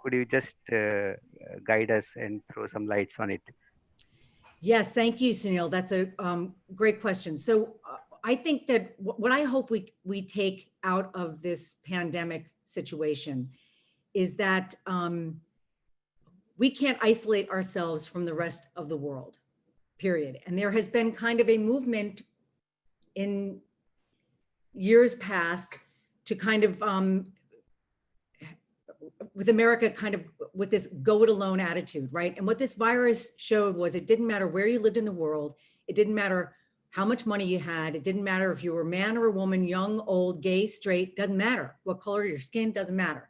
Speaker 6: Could you just guide us and throw some lights on it?
Speaker 3: Yes, thank you, Sunil. That's a great question. So I think that what I hope we take out of this pandemic situation is that we can't isolate ourselves from the rest of the world, period. And there has been kind of a movement in years past to kind of, with America kind of with this go it alone attitude, right? And what this virus showed was it didn't matter where you lived in the world. It didn't matter how much money you had. It didn't matter if you were a man or a woman, young, old, gay, straight, doesn't matter. What color your skin, doesn't matter.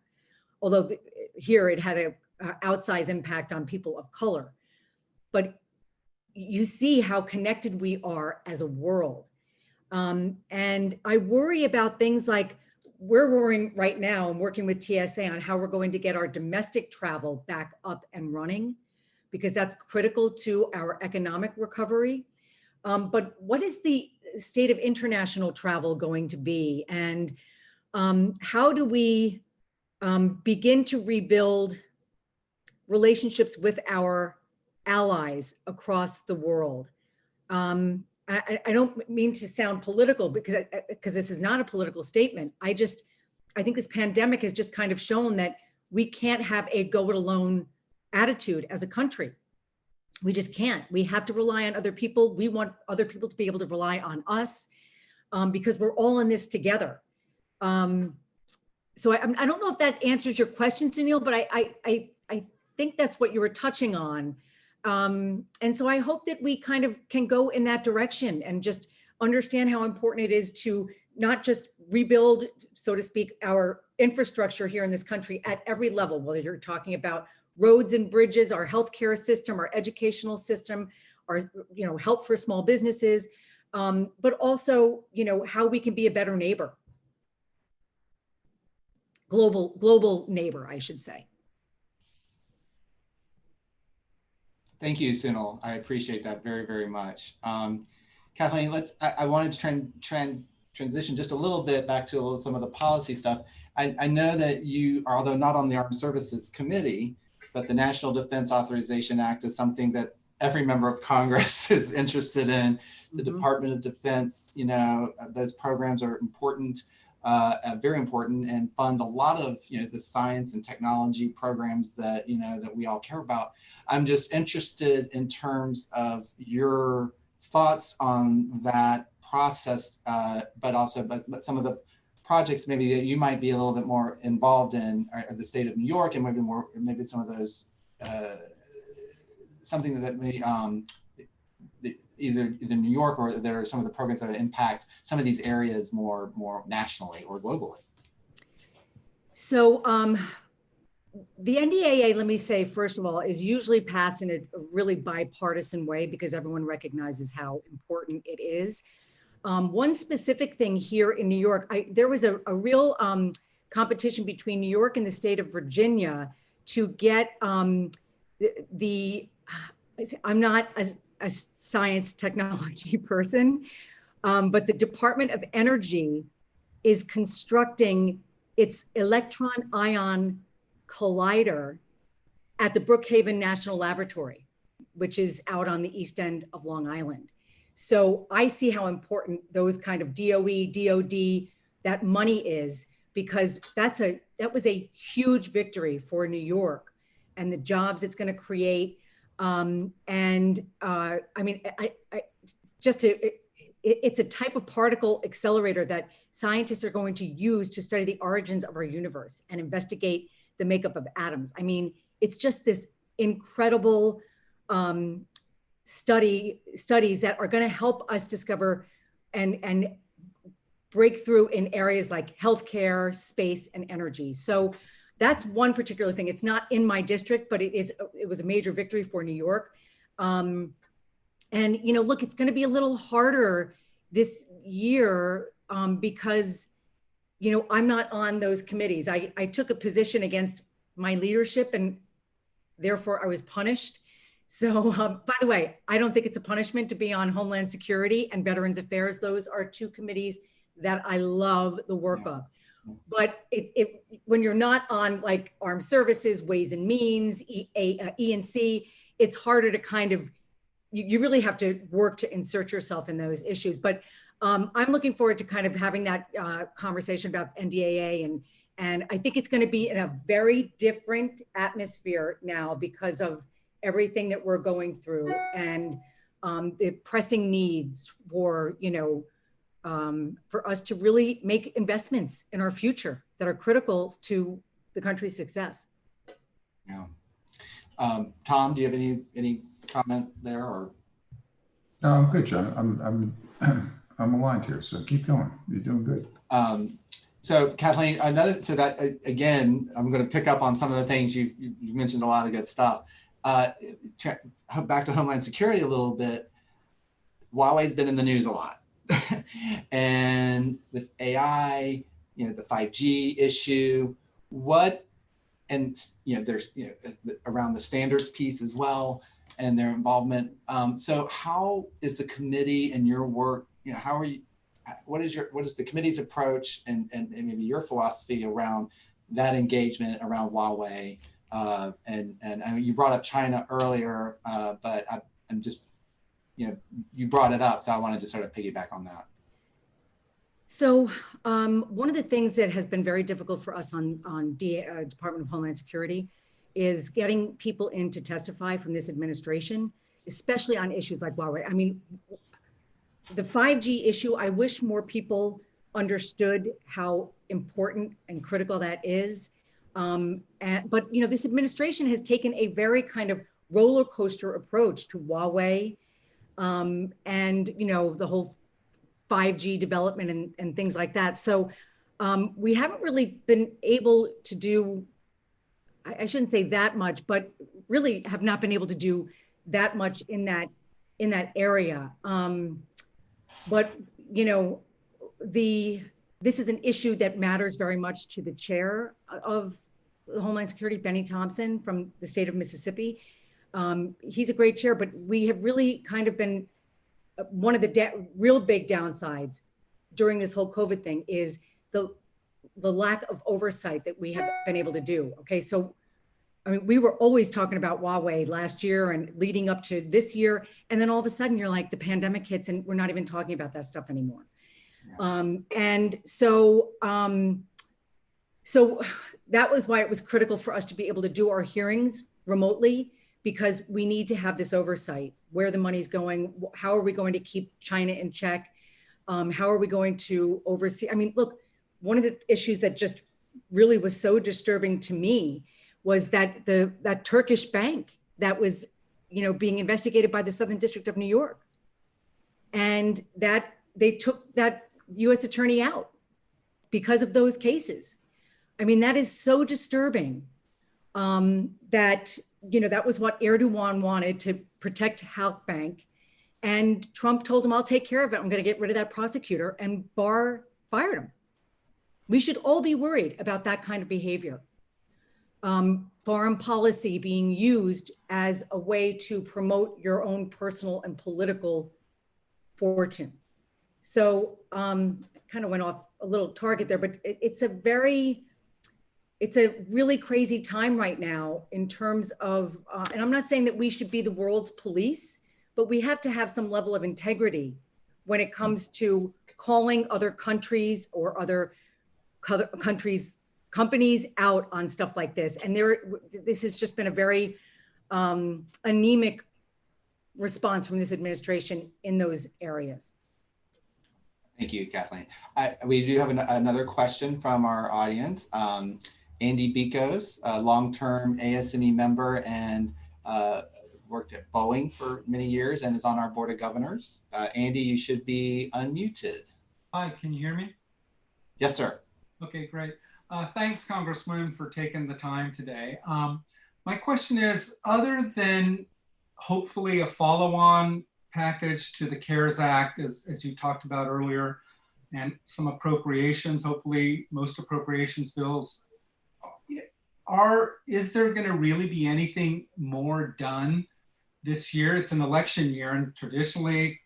Speaker 3: Although here it had a outsized impact on people of color. But you see how connected we are as a world. And I worry about things like, we're worrying right now and working with TSA on how we're going to get our domestic travel back up and running, because that's critical to our economic recovery. But what is the state of international travel going to be? And how do we begin to rebuild relationships with our allies across the world? I don't mean to sound political because this is not a political statement. I think this pandemic has just kind of shown that we can't have a go it alone attitude as a country. We just can't. We have to rely on other people. We want other people to be able to rely on us because we're all in this together. So I don't know if that answers your question, Sunil, but I think that's what you were touching on. And so I hope that we kind of can go in that direction and just understand how important it is to not just rebuild, so to speak, our infrastructure here in this country at every level, whether you're talking about roads and bridges, our healthcare system, our educational system, our help for small businesses, but also how we can be a better neighbor, global neighbor, I should say.
Speaker 1: Thank you, Sunil. I appreciate that very, very much. Kathleen, I wanted to transition just a little bit back to some of the policy stuff. I know that you are, although not on the Armed Services Committee, but the National Defense Authorization Act is something that every member of Congress is interested in. The Department of Defense, those programs are important, very important, and fund a lot of the science and technology programs that that we all care about. I'm just interested in terms of your thoughts on that process, but also some of the projects maybe that you might be a little bit more involved in the state of New York, and maybe some of those something that may either New York or there are some of the programs that impact some of these areas more nationally or globally.
Speaker 3: So the NDAA, let me say, first of all, is usually passed in a really bipartisan way because everyone recognizes how important it is. One specific thing here in New York, there was a real competition between New York and the state of Virginia to get I'm not a science technology person, but the Department of Energy is constructing its electron ion collider at the Brookhaven National Laboratory, which is out on the east end of Long Island. So I see how important those kind of DOE, DOD, that money is, because that was a huge victory for New York and the jobs it's going to create. I mean, it's a type of particle accelerator that scientists are going to use to study the origins of our universe and investigate the makeup of atoms. I mean, it's just this incredible studies that are going to help us discover and breakthrough in areas like healthcare, space, and energy. So that's one particular thing. It's not in my district, but it was a major victory for New York. And, you know, look, it's going to be a little harder this year because, you know, I'm not on those committees. I took a position against my leadership and therefore I was punished. So by the way, I don't think it's a punishment to be on Homeland Security and Veterans Affairs. Those are two committees that I love the work of. But when you're not on like Armed Services, Ways and Means, E&C, it's harder to kind of, you really have to work to insert yourself in those issues. But I'm looking forward to kind of having that conversation about NDAA, and I think it's going to be in a very different atmosphere now because of everything that we're going through and the pressing needs for, you know, for us to really make investments in our future that are critical to the country's success.
Speaker 1: Yeah. Tom, do you have any comment there or?
Speaker 2: No, I'm good, John. I'm aligned here, so keep going. You're doing good.
Speaker 1: So Kathleen, again, I'm going to pick up on some of the things you've mentioned, a lot of good stuff. Back to Homeland Security a little bit. Huawei's been in the news a lot. And with AI, you know, the 5G issue, there's, you know, around the standards piece as well and their involvement. So how is the committee and your work, you know, what is the committee's approach and maybe your philosophy around that engagement around Huawei? And I mean, you brought up China earlier, but I'm just, you know, you brought it up, so I wanted to sort of piggyback on that.
Speaker 3: So one of the things that has been very difficult for us on Department of Homeland Security is getting people in to testify from this administration, especially on issues like Huawei. I mean, the 5G issue, I wish more people understood how important and critical that is. But you know, this administration has taken a very kind of roller coaster approach to Huawei and, you know, the whole 5G development and things like that. So we haven't really been able to do, I shouldn't say that much, but really have not been able to do that much in that area. But, you know, this is an issue that matters very much to the chair of Homeland Security, Benny Thompson from the state of Mississippi. He's a great chair, but we have really kind of been, one of the real big downsides during this whole COVID thing is the lack of oversight that we have been able to do. Okay, so I mean, we were always talking about Huawei last year and leading up to this year, and then all of a sudden you're like, the pandemic hits and we're not even talking about that stuff anymore. Yeah. And so that was why it was critical for us to be able to do our hearings remotely, because we need to have this oversight, where the money's going, how are we going to keep China in check? How are we going to oversee? I mean, look, one of the issues that just really was so disturbing to me was that that Turkish bank that was, you know, being investigated by the Southern District of New York, and that they took that U.S. attorney out because of those cases. I mean, that is so disturbing that, you know, that was what Erdogan wanted, to protect Halkbank. And Trump told him, I'll take care of it. I'm going to get rid of that prosecutor, and Barr fired him. We should all be worried about that kind of behavior. Foreign policy being used as a way to promote your own personal and political fortune. So kind of went off a little target there, but it's a really crazy time right now in terms of, and I'm not saying that we should be the world's police, but we have to have some level of integrity when it comes to calling other countries or other countries' companies out on stuff like this. And this has just been a very anemic response from this administration in those areas.
Speaker 1: Thank you, Kathleen. We do have another question from our audience. Andy Bicos, a long-term ASME member and worked at Boeing for many years and is on our board of governors. Andy, you should be unmuted.
Speaker 7: Hi, can you hear me?
Speaker 1: Yes, sir.
Speaker 7: Okay, great. Thanks, Congresswoman, for taking the time today. My question is, other than hopefully a follow-on package to the CARES Act, as you talked about earlier, and some appropriations, hopefully most appropriations bills, is there going to really be anything more done this year? It's an election year, and traditionally,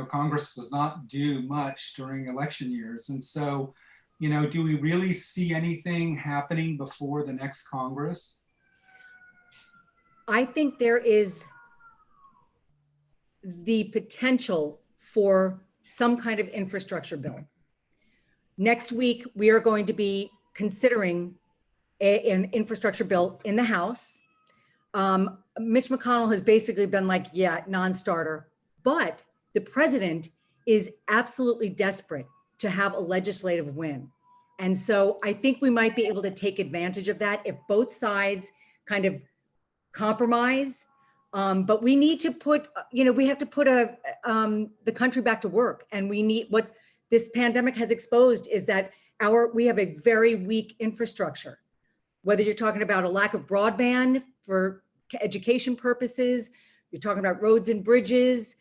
Speaker 7: Congress does not do much during election years. And so, do we really see anything happening before the next Congress?
Speaker 3: I think there is the potential for some kind of infrastructure bill. Next week, we are going to be considering an infrastructure bill in the House. Mitch McConnell has basically been like, yeah, non-starter, but the president is absolutely desperate to have a legislative win. And so I think we might be able to take advantage of that if both sides kind of compromise. But we need to put, we have to put the country back to work. And we need, what this pandemic has exposed is that we have a very weak infrastructure. Whether you're talking about a lack of broadband for education purposes, you're talking about roads and bridges,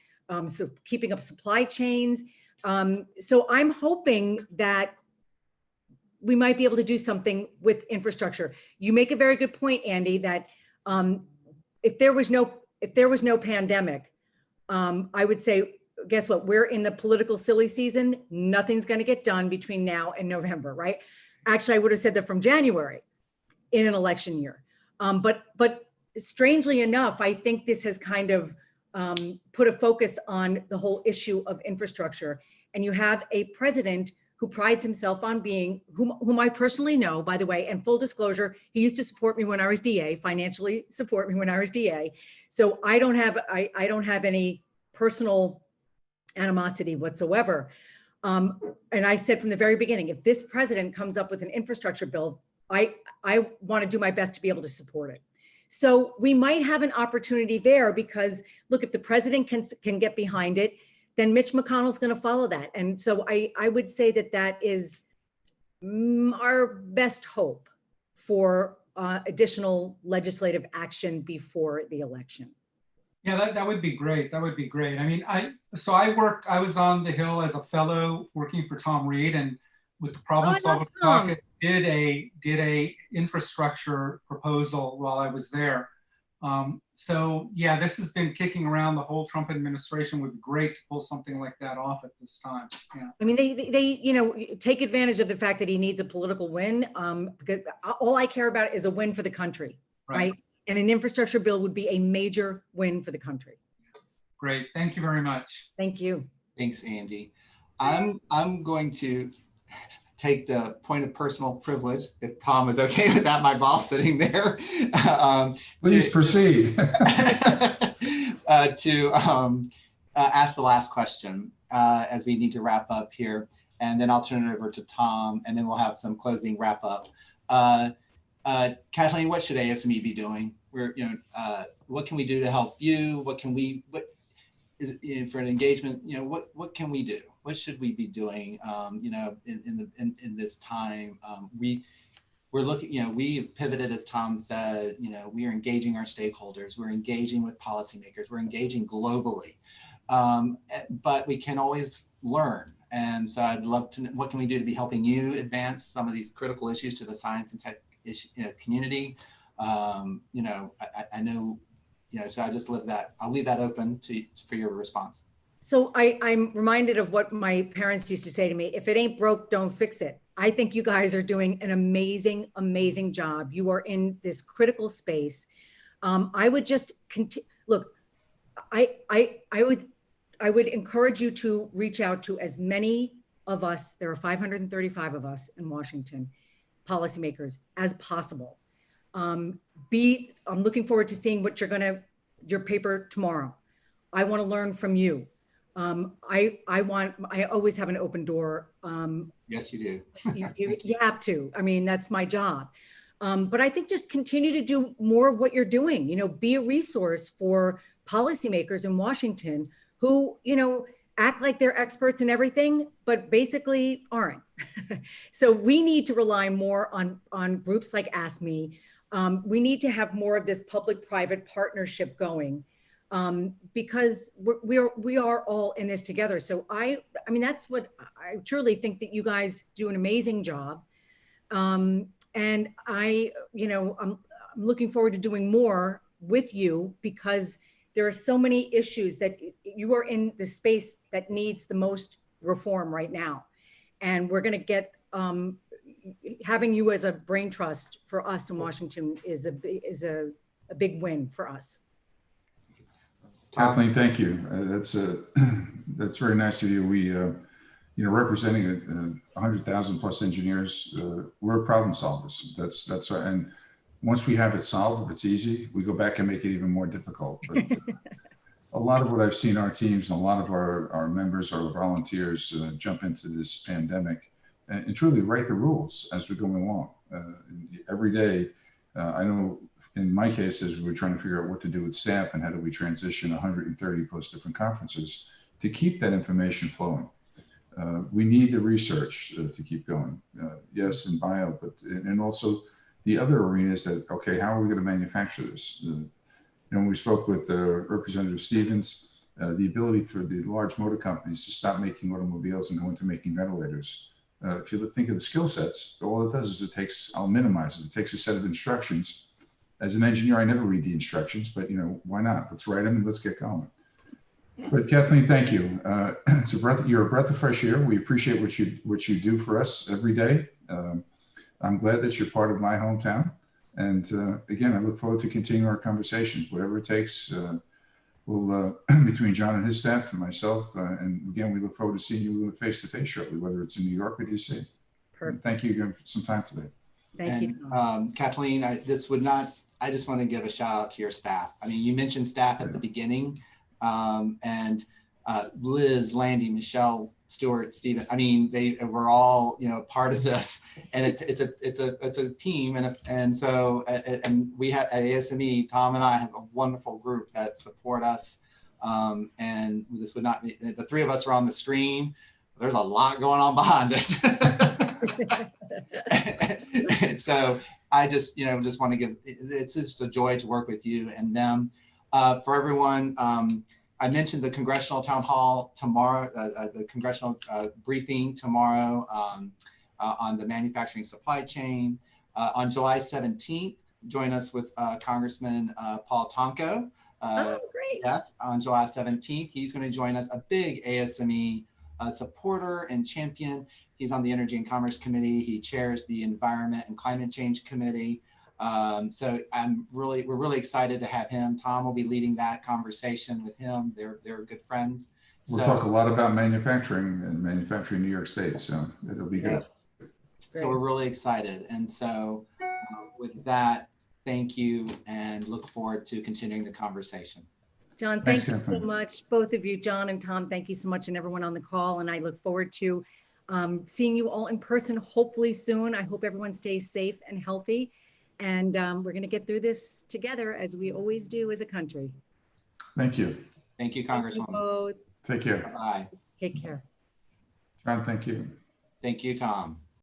Speaker 3: so keeping up supply chains. So I'm hoping that we might be able to do something with infrastructure. You make a very good point, Andy, that if there was no pandemic, I would say, guess what? We're in the political silly season. Nothing's going to get done between now and November, right? Actually, I would have said that from January in an election year. But strangely enough, I think this has kind of put a focus on the whole issue of infrastructure. And you have a president who prides himself on being, whom I personally know, by the way, and full disclosure, he used to support me when I was DA, financially support me when I was DA. So I don't have any personal animosity whatsoever. And I said from the very beginning, if this president comes up with an infrastructure bill, I want to do my best to be able to support it. So we might have an opportunity there because, look, if the president can get behind it, then Mitch McConnell's going to follow that. And so I would say that is our best hope for additional legislative action before the election.
Speaker 7: Yeah, that would be great. That would be great. I mean, I was on the Hill as a fellow working for Tom Reed, and with the Problem Solving Caucus did a infrastructure proposal while I was there. So yeah, this has been kicking around the whole Trump administration. Would be great to pull something like that off at this time. Yeah.
Speaker 3: I mean, they take advantage of the fact that he needs a political win, because all I care about is a win for the country, right? And an infrastructure bill would be a major win for the country.
Speaker 7: Great, thank you very much.
Speaker 3: Thank you.
Speaker 1: Thanks, Andy. I'm going to take the point of personal privilege, if Tom is okay with that, my boss sitting there.
Speaker 2: Please proceed.
Speaker 1: To ask the last question as we need to wrap up here. And then I'll turn it over to Tom, and then we'll have some closing wrap up. Kathleen, what should ASME be doing? What can we do to help you? What is for an engagement? What can we do? What should we be doing? In this time, we're looking. We've pivoted, as Tom said. We are engaging our stakeholders. We're engaging with policymakers. We're engaging globally, but we can always learn. And so I'd love to know, what can we do to be helping you advance some of these critical issues to the science and tech community? I know, so I just I'll leave that open for your response.
Speaker 3: So I'm reminded of what my parents used to say to me: if it ain't broke, don't fix it. I think you guys are doing an amazing, amazing job. You are in this critical space. I would just look, I would encourage you to reach out to as many of us, there are 535 of us in Washington, policymakers, as possible. I'm looking forward to seeing what your paper tomorrow. I want to learn from you. I always have an open door.
Speaker 1: Yes, you do.
Speaker 3: you have to. I mean, that's my job. But I think just continue to do more of what you're doing. Be a resource for policymakers in Washington who, act like they're experts in everything, but basically aren't. So we need to rely more on groups like ASME. We need to have more of this public-private partnership going, because we are all in this together. So I mean, that's what I truly think, that you guys do an amazing job. And I'm looking forward to doing more with you, because there are so many issues that you are in the space that needs the most reform right now. And we're going to get, having you as a brain trust for us in Washington is a big win for us.
Speaker 2: Kathleen, thank you. That's very nice of you. We, representing 100,000 plus engineers, we're problem solvers. That's right. And once we have it solved, if it's easy, we go back and make it even more difficult. But a lot of what I've seen our teams and a lot of our members, our volunteers jump into this pandemic and truly write the rules as we're going along. Every day, I know in my cases, we're trying to figure out what to do with staff and how do we transition 130 plus different conferences to keep that information flowing. We need the research to keep going. Yes, in bio, but and also the other arenas that, okay, how are we going to manufacture this? When we spoke with Representative Stevens, the ability for the large motor companies to stop making automobiles and go into making ventilators. If you think of the skill sets, all it does is I'll minimize it. It takes a set of instructions. As an engineer, I never read the instructions, but why not? Let's write them and let's get going. But Kathleen, thank you. You're a breath of fresh air. We appreciate what you do for us every day. I'm glad that you're part of my hometown. And again, I look forward to continuing our conversations, whatever it takes. We'll between John and his staff and myself, and again, we look forward to seeing you face to face shortly, whether it's in New York or DC. Perfect. Thank you again for some time today.
Speaker 3: Thank you.
Speaker 1: Kathleen, I just want to give a shout out to your staff. I mean, you mentioned staff at the beginning, and Liz, Landy, Michelle, Stuart, Stephen. I mean, we're all part of this, and it's a team, and so we have at ASME, Tom and I have a wonderful group that support us, and this would not be, the three of us are on the screen. There's a lot going on behind us. So I just want to give, it's just a joy to work with you and them. For everyone, I mentioned the congressional town hall tomorrow, the congressional briefing tomorrow on the manufacturing supply chain. On July 17th, join us with Congressman Paul Tonko.
Speaker 3: Oh, great.
Speaker 1: Yes, on July 17th, he's going to join us, a big ASME supporter and champion. He's on the Energy and Commerce Committee. He chairs the Environment and Climate Change Committee. So we're really excited to have him. Tom will be leading that conversation with him. They're good friends.
Speaker 2: We'll talk a lot about manufacturing and manufacturing in New York State. So it'll be good.
Speaker 1: Yes. So we're really excited. And so with that, thank you and look forward to continuing the conversation.
Speaker 3: John, thank you so much. Both of you, John and Tom, thank you so much, and everyone on the call. And I look forward to seeing you all in person, hopefully soon. I hope everyone stays safe and healthy. And we're going to get through this together, as we always do as a country.
Speaker 2: Thank you.
Speaker 1: Thank you, Congresswoman.
Speaker 3: Thank you both.
Speaker 2: Take care.
Speaker 1: Bye.
Speaker 3: Take care.
Speaker 2: John, thank you.
Speaker 1: Thank you, Tom.